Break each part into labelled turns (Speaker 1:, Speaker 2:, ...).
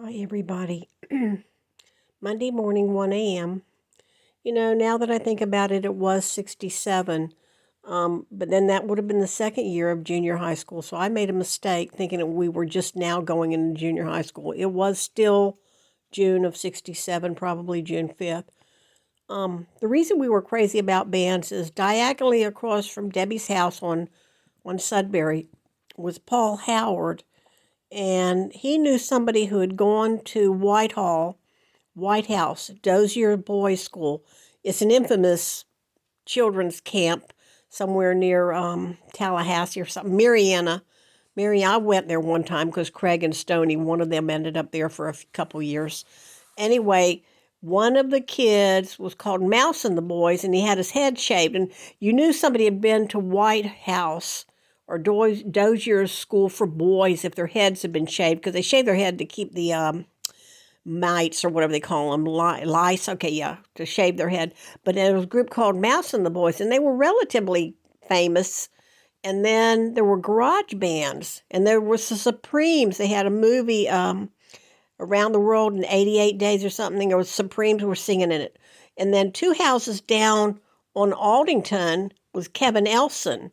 Speaker 1: Hi, everybody. Monday morning, 1 a.m. Now that I think about it, it was 67. But then that would have been the second year of junior high school. So I made a mistake thinking that we were just now going into junior high school. It was still June of 67, probably June 5th. The reason we were crazy about bands is diagonally across from Debbie's house on Sudbury was Paul Howard, and he knew somebody who had gone to White House, Dozier Boys School. It's an infamous children's camp somewhere near Tallahassee or something. I went there one time because Craig and Stoney, one of them ended up there for a couple years. Anyway, one of the kids was called Mouse and the Boys, and he had his head shaved. And you knew somebody had been to White House or Dozier's School for Boys if their heads had been shaved, because they shave their head to keep the mites or whatever they call them, lice, okay, yeah, to shave their head. But there was a group called Mouse and the Boys, and they were relatively famous. And then there were garage bands, and there was the Supremes. They had a movie around the world in 88 days or something. There was Supremes were singing in it. And then two houses down on Aldington was Kevin Elson.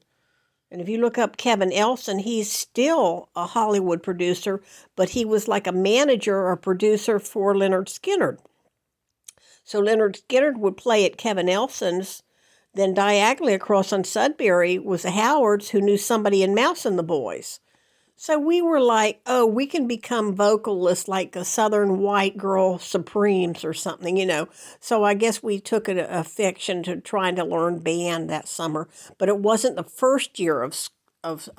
Speaker 1: And if you look up Kevin Elson, he's still a Hollywood producer, but he was like a manager or producer for Leonard Skinner. So Leonard Skinner would play at Kevin Elson's. Then diagonally across on Sudbury was the Howards, who knew somebody in Mouse and the Boys. So we were like, oh, we can become vocalists like the Southern White Girl Supremes or something. So I guess we took it a fiction to trying to learn band that summer. But it wasn't the first year of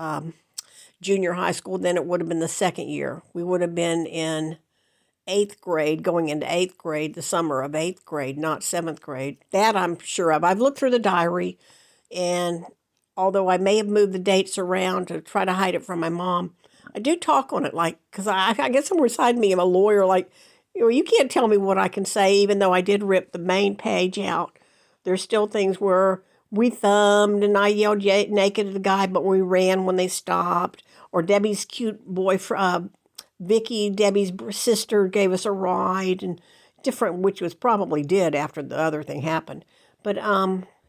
Speaker 1: junior high school. Then it would have been the second year. We would have been in 8th grade, going into 8th grade, the summer of 8th grade, not 7th grade. That I'm sure of. I've looked through the diary, and although I may have moved the dates around to try to hide it from my mom, I do talk on it, because I guess I'm beside me, I'm a lawyer, you can't tell me what I can say, even though I did rip the main page out. There's still things where we thumbed and I yelled naked at the guy, but we ran when they stopped. Or Debbie's cute boyfriend, Vicky, Debbie's sister, gave us a ride, and different, which was probably did after the other thing happened. But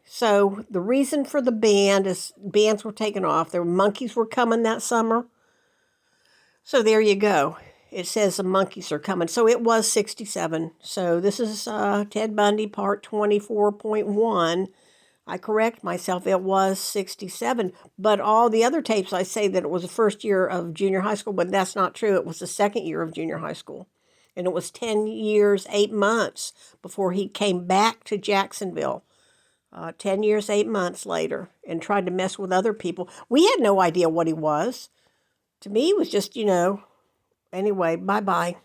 Speaker 1: so the reason for the band is bands were taken off. The monkeys were coming that summer. So there you go. It says the monkeys are coming. So it was 67. So this is Ted Bundy, part 24.1. I correct myself, it was 67. But all the other tapes, I say that it was the first year of junior high school, but that's not true. It was the second year of junior high school. And it was 10 years, 8 months before he came back to Jacksonville. 10 years, 8 months later, and tried to mess with other people. We had no idea what he was. To me, he was just, anyway, bye-bye.